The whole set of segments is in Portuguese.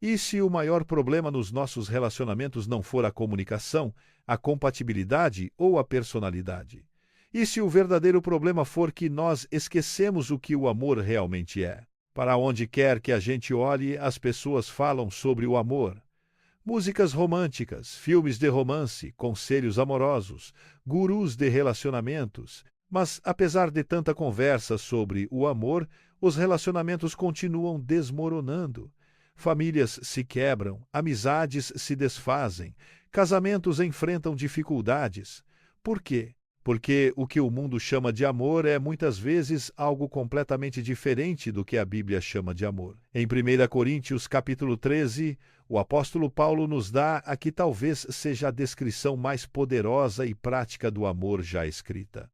E se o maior problema nos nossos relacionamentos não for a comunicação, a compatibilidade ou a personalidade? E se o verdadeiro problema for que nós esquecemos o que o amor realmente é? Para onde quer que a gente olhe, as pessoas falam sobre o amor. Músicas românticas, filmes de romance, conselhos amorosos, gurus de relacionamentos. Mas, apesar de tanta conversa sobre o amor, os relacionamentos continuam desmoronando. Famílias se quebram, amizades se desfazem, casamentos enfrentam dificuldades. Por quê? Porque o que o mundo chama de amor é muitas vezes algo completamente diferente do que a Bíblia chama de amor. Em 1 Coríntios capítulo 13, o apóstolo Paulo nos dá a que talvez seja a descrição mais poderosa e prática do amor já escrita.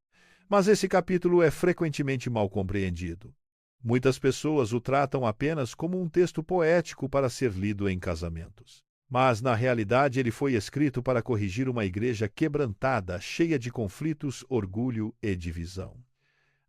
Mas esse capítulo é frequentemente mal compreendido. Muitas pessoas o tratam apenas como um texto poético para ser lido em casamentos. Mas, na realidade, ele foi escrito para corrigir uma igreja quebrantada, cheia de conflitos, orgulho e divisão.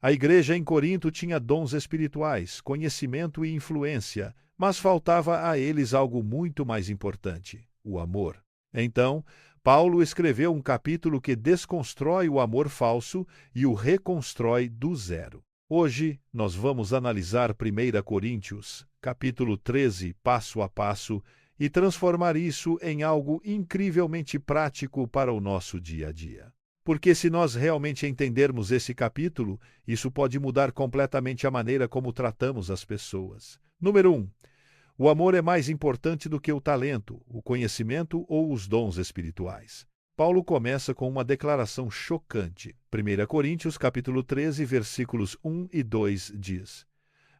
A igreja em Corinto tinha dons espirituais, conhecimento e influência, mas faltava a eles algo muito mais importante: o amor. Então, Paulo escreveu um capítulo que desconstrói o amor falso e o reconstrói do zero. Hoje, nós vamos analisar 1 Coríntios, capítulo 13, passo a passo, e transformar isso em algo incrivelmente prático para o nosso dia a dia. Porque se nós realmente entendermos esse capítulo, isso pode mudar completamente a maneira como tratamos as pessoas. Número 1. O amor é mais importante do que o talento, o conhecimento ou os dons espirituais. Paulo começa com uma declaração chocante. 1 Coríntios capítulo 13, versículos 1 e 2 diz: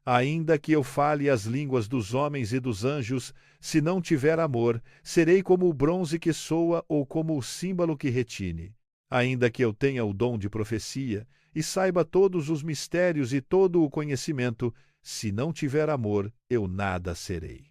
Ainda que eu fale as línguas dos homens e dos anjos, se não tiver amor, serei como o bronze que soa ou como o símbolo que retine. Ainda que eu tenha o dom de profecia e saiba todos os mistérios e todo o conhecimento, se não tiver amor, eu nada serei.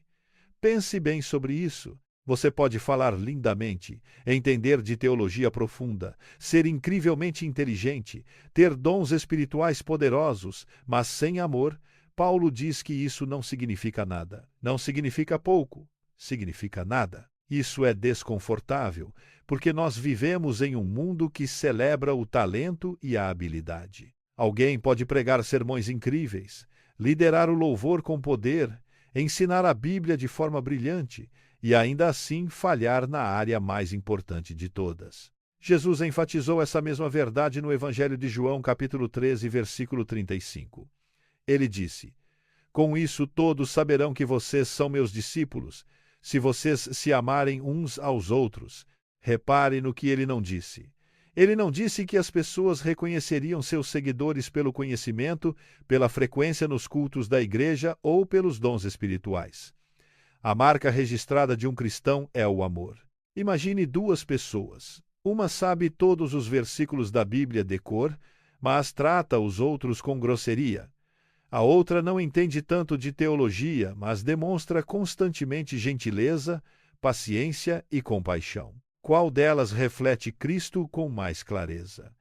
Pense bem sobre isso. Você pode falar lindamente, entender de teologia profunda, ser incrivelmente inteligente, ter dons espirituais poderosos, mas sem amor, Paulo diz que isso não significa nada. Não significa pouco, significa nada. Isso é desconfortável, porque nós vivemos em um mundo que celebra o talento e a habilidade. Alguém pode pregar sermões incríveis, liderar o louvor com poder, ensinar a Bíblia de forma brilhante e ainda assim falhar na área mais importante de todas. Jesus enfatizou essa mesma verdade no Evangelho de João, capítulo 13, versículo 35. Ele disse: Com isso todos saberão que vocês são meus discípulos, se vocês se amarem uns aos outros. Repare no que ele não disse. Ele não disse que as pessoas reconheceriam seus seguidores pelo conhecimento, pela frequência nos cultos da igreja ou pelos dons espirituais. A marca registrada de um cristão é o amor. Imagine duas pessoas. Uma sabe todos os versículos da Bíblia de cor, mas trata os outros com grosseria. A outra não entende tanto de teologia, mas demonstra constantemente gentileza, paciência e compaixão. Qual delas reflete Cristo com mais clareza?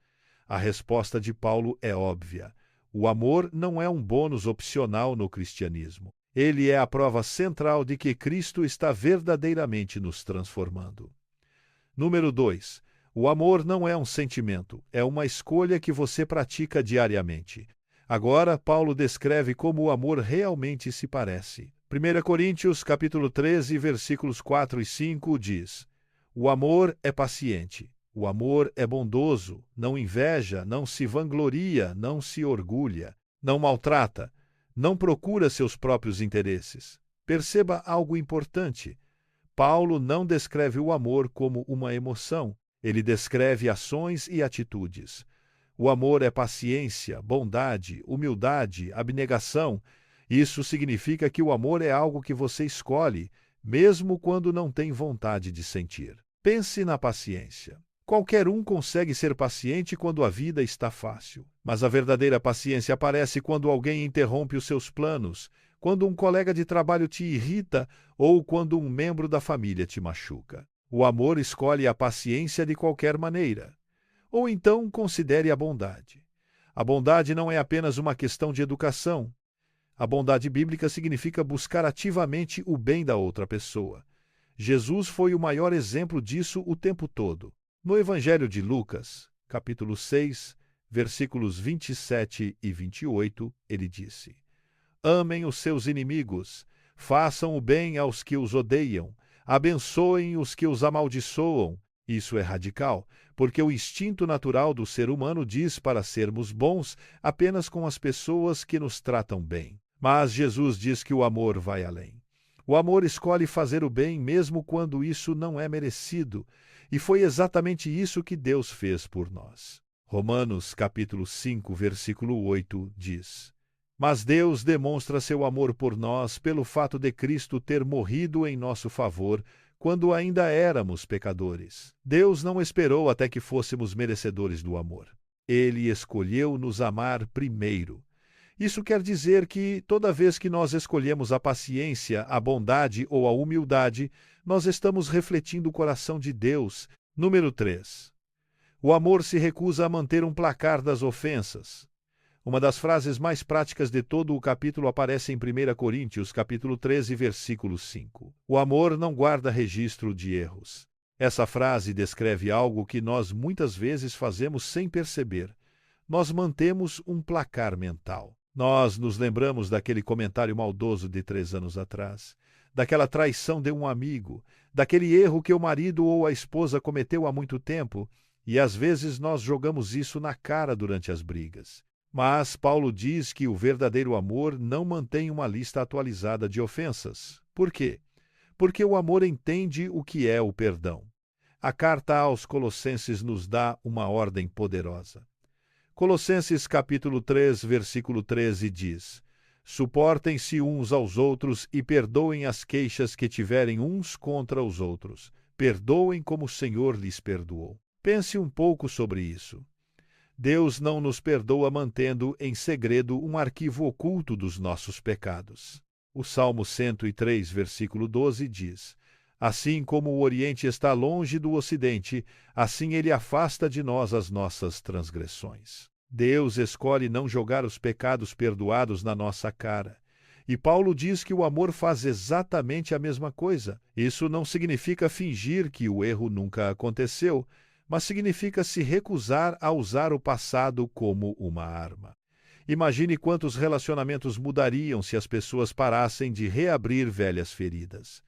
A resposta de Paulo é óbvia. O amor não é um bônus opcional no cristianismo. Ele é a prova central de que Cristo está verdadeiramente nos transformando. Número 2. O amor não é um sentimento, é uma escolha que você pratica diariamente. Agora, Paulo descreve como o amor realmente se parece. 1 Coríntios, capítulo 13, versículos 4 e 5 diz: O amor é paciente, o amor é bondoso, não inveja, não se vangloria, não se orgulha, não maltrata, não procura seus próprios interesses. Perceba algo importante. Paulo não descreve o amor como uma emoção, ele descreve ações e atitudes. O amor é paciência, bondade, humildade, abnegação. Isso significa que o amor é algo que você escolhe, mesmo quando não tem vontade de sentir. Pense na paciência. Qualquer um consegue ser paciente quando a vida está fácil. Mas a verdadeira paciência aparece quando alguém interrompe os seus planos, quando um colega de trabalho te irrita ou quando um membro da família te machuca. O amor escolhe a paciência de qualquer maneira. Ou então considere a bondade. A bondade não é apenas uma questão de educação. A bondade bíblica significa buscar ativamente o bem da outra pessoa. Jesus foi o maior exemplo disso o tempo todo. No Evangelho de Lucas, capítulo 6, versículos 27 e 28, ele disse: Amem os seus inimigos, façam o bem aos que os odeiam, abençoem os que os amaldiçoam. Isso é radical, porque o instinto natural do ser humano diz para sermos bons apenas com as pessoas que nos tratam bem. Mas Jesus diz que o amor vai além. O amor escolhe fazer o bem mesmo quando isso não é merecido, e foi exatamente isso que Deus fez por nós. Romanos capítulo 5, versículo 8 diz: Mas Deus demonstra seu amor por nós pelo fato de Cristo ter morrido em nosso favor quando ainda éramos pecadores. Deus não esperou até que fôssemos merecedores do amor. Ele escolheu nos amar primeiro. Isso quer dizer que, toda vez que nós escolhemos a paciência, a bondade ou a humildade, nós estamos refletindo o coração de Deus. Número 3. O amor se recusa a manter um placar das ofensas. Uma das frases mais práticas de todo o capítulo aparece em 1 Coríntios, capítulo 13, versículo 5. O amor não guarda registro de erros. Essa frase descreve algo que nós muitas vezes fazemos sem perceber. Nós mantemos um placar mental. Nós nos lembramos daquele comentário maldoso de 3 anos atrás, daquela traição de um amigo, daquele erro que o marido ou a esposa cometeu há muito tempo, e às vezes nós jogamos isso na cara durante as brigas. Mas Paulo diz que o verdadeiro amor não mantém uma lista atualizada de ofensas. Por quê? Porque o amor entende o que é o perdão. A carta aos Colossenses nos dá uma ordem poderosa. Colossenses capítulo 3, versículo 13 diz: Suportem-se uns aos outros e perdoem as queixas que tiverem uns contra os outros. Perdoem como o Senhor lhes perdoou. Pense um pouco sobre isso. Deus não nos perdoa mantendo em segredo um arquivo oculto dos nossos pecados. O Salmo 103, versículo 12 diz: Assim como o Oriente está longe do Ocidente, assim ele afasta de nós as nossas transgressões. Deus escolhe não jogar os pecados perdoados na nossa cara. E Paulo diz que o amor faz exatamente a mesma coisa. Isso não significa fingir que o erro nunca aconteceu, mas significa se recusar a usar o passado como uma arma. Imagine quantos relacionamentos mudariam se as pessoas parassem de reabrir velhas feridas.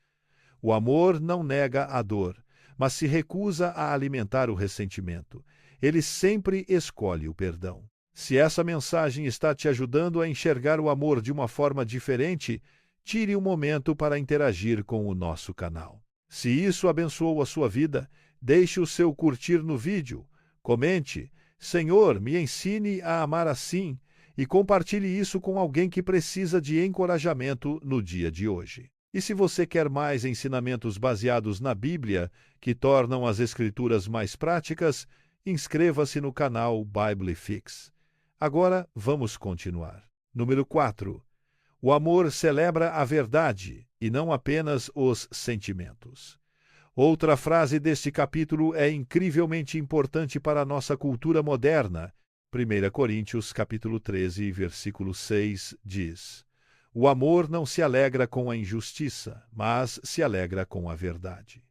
O amor não nega a dor, mas se recusa a alimentar o ressentimento. Ele sempre escolhe o perdão. Se essa mensagem está te ajudando a enxergar o amor de uma forma diferente, tire um momento para interagir com o nosso canal. Se isso abençoou a sua vida, deixe o seu curtir no vídeo, comente: Senhor, me ensine a amar assim, e compartilhe isso com alguém que precisa de encorajamento no dia de hoje. E se você quer mais ensinamentos baseados na Bíblia, que tornam as Escrituras mais práticas, inscreva-se no canal Bible Fix. Agora, vamos continuar. Número 4. O amor celebra a verdade, e não apenas os sentimentos. Outra frase deste capítulo é incrivelmente importante para a nossa cultura moderna. 1 Coríntios, capítulo 13, versículo 6, diz: O amor não se alegra com a injustiça, mas se alegra com a verdade.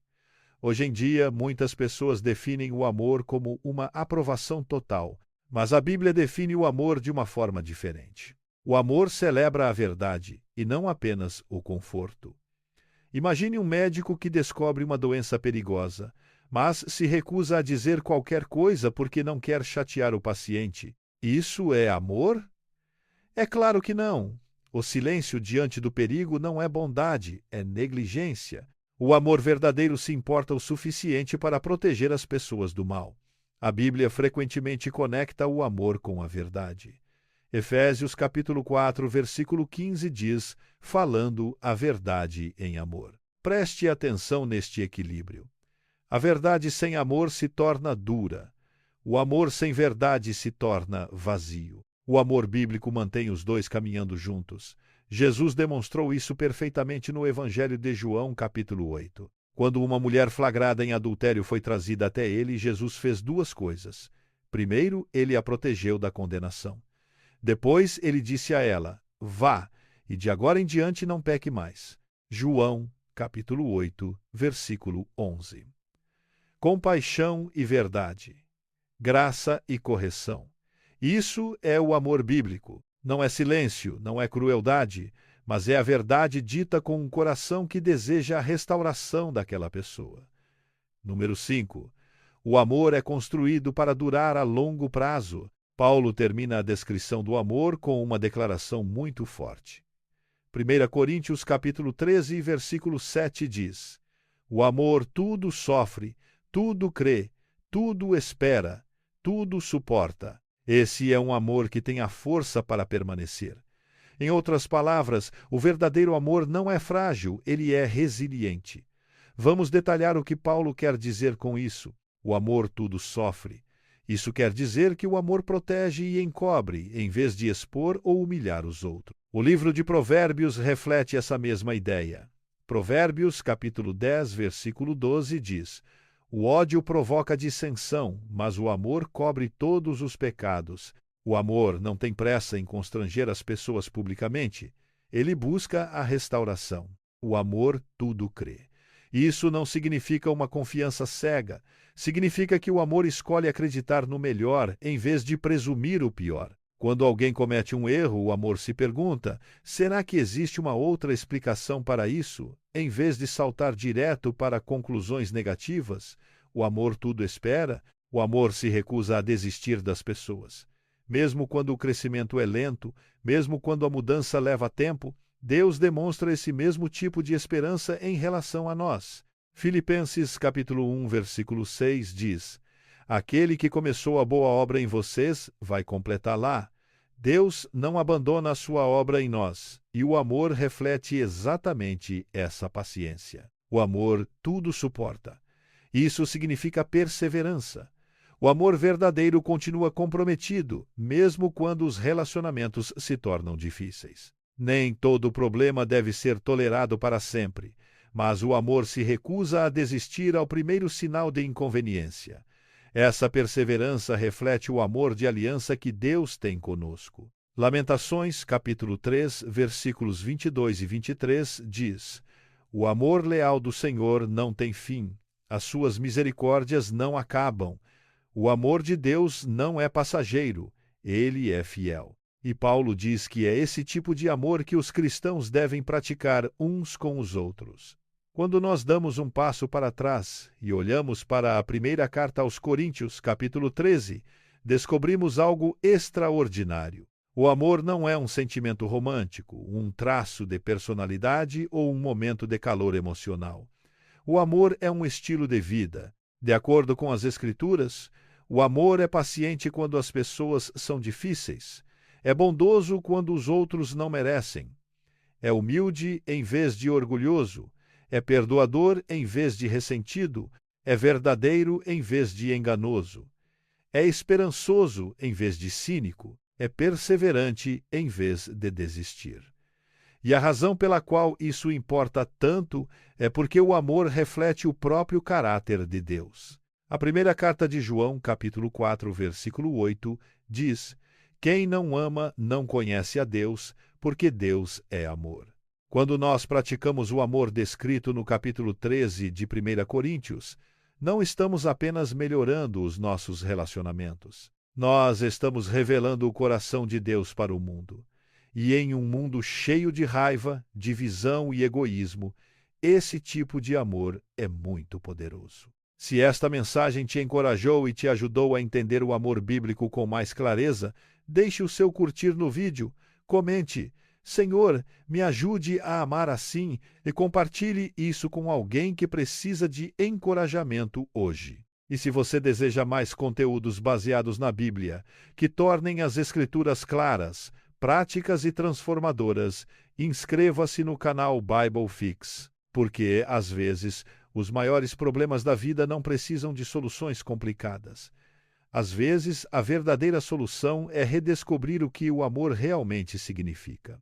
Hoje em dia, muitas pessoas definem o amor como uma aprovação total, mas a Bíblia define o amor de uma forma diferente. O amor celebra a verdade, e não apenas o conforto. Imagine um médico que descobre uma doença perigosa, mas se recusa a dizer qualquer coisa porque não quer chatear o paciente. Isso é amor? É claro que não. O silêncio diante do perigo não é bondade, é negligência. O amor verdadeiro se importa o suficiente para proteger as pessoas do mal. A Bíblia frequentemente conecta o amor com a verdade. Efésios capítulo 4, versículo 15 diz: falando a verdade em amor. Preste atenção neste equilíbrio. A verdade sem amor se torna dura. O amor sem verdade se torna vazio. O amor bíblico mantém os dois caminhando juntos. Jesus demonstrou isso perfeitamente no Evangelho de João, capítulo 8. Quando uma mulher flagrada em adultério foi trazida até ele, Jesus fez duas coisas. Primeiro, ele a protegeu da condenação. Depois, ele disse a ela: vá, e de agora em diante não peque mais. João, capítulo 8, versículo 11. Compaixão e verdade. Graça e correção. Isso é o amor bíblico. Não é silêncio, não é crueldade, mas é a verdade dita com um coração que deseja a restauração daquela pessoa. Número 5. O amor é construído para durar a longo prazo. Paulo termina a descrição do amor com uma declaração muito forte. 1 Coríntios capítulo 13, versículo 7 diz: O amor tudo sofre, tudo crê, tudo espera, tudo suporta. Esse é um amor que tem a força para permanecer. Em outras palavras, o verdadeiro amor não é frágil, ele é resiliente. Vamos detalhar o que Paulo quer dizer com isso. O amor tudo sofre. Isso quer dizer que o amor protege e encobre, em vez de expor ou humilhar os outros. O livro de Provérbios reflete essa mesma ideia. Provérbios, capítulo 10, versículo 12, diz: O ódio provoca dissensão, mas o amor cobre todos os pecados. O amor não tem pressa em constranger as pessoas publicamente. Ele busca a restauração. O amor tudo crê. Isso não significa uma confiança cega. Significa que o amor escolhe acreditar no melhor em vez de presumir o pior. Quando alguém comete um erro, o amor se pergunta: será que existe uma outra explicação para isso? Em vez de saltar direto para conclusões negativas, o amor tudo espera, o amor se recusa a desistir das pessoas. Mesmo quando o crescimento é lento, mesmo quando a mudança leva tempo, Deus demonstra esse mesmo tipo de esperança em relação a nós. Filipenses capítulo 1, versículo 6 diz: Aquele que começou a boa obra em vocês vai completá-la. Deus não abandona a sua obra em nós, e o amor reflete exatamente essa paciência. O amor tudo suporta. Isso significa perseverança. O amor verdadeiro continua comprometido, mesmo quando os relacionamentos se tornam difíceis. Nem todo problema deve ser tolerado para sempre, mas o amor se recusa a desistir ao primeiro sinal de inconveniência. Essa perseverança reflete o amor de aliança que Deus tem conosco. Lamentações, capítulo 3, versículos 22 e 23, diz: O amor leal do Senhor não tem fim, as suas misericórdias não acabam. O amor de Deus não é passageiro, ele é fiel. E Paulo diz que é esse tipo de amor que os cristãos devem praticar uns com os outros. Quando nós damos um passo para trás e olhamos para a primeira carta aos Coríntios, capítulo 13, descobrimos algo extraordinário. O amor não é um sentimento romântico, um traço de personalidade ou um momento de calor emocional. O amor é um estilo de vida. De acordo com as Escrituras, o amor é paciente quando as pessoas são difíceis. É bondoso quando os outros não merecem. É humilde em vez de orgulhoso. É perdoador em vez de ressentido. É verdadeiro em vez de enganoso. É esperançoso em vez de cínico. É perseverante em vez de desistir. E a razão pela qual isso importa tanto é porque o amor reflete o próprio caráter de Deus. A primeira carta de João, capítulo 4, versículo 8, diz: Quem não ama não conhece a Deus, porque Deus é amor. Quando nós praticamos o amor descrito no capítulo 13 de 1 Coríntios, não estamos apenas melhorando os nossos relacionamentos. Nós estamos revelando o coração de Deus para o mundo. E em um mundo cheio de raiva, divisão e egoísmo, esse tipo de amor é muito poderoso. Se esta mensagem te encorajou e te ajudou a entender o amor bíblico com mais clareza, deixe o seu curtir no vídeo, comente: Senhor, me ajude a amar assim, e compartilhe isso com alguém que precisa de encorajamento hoje. E se você deseja mais conteúdos baseados na Bíblia, que tornem as Escrituras claras, práticas e transformadoras, inscreva-se no canal Bible Fix, porque, às vezes, os maiores problemas da vida não precisam de soluções complicadas. Às vezes, a verdadeira solução é redescobrir o que o amor realmente significa.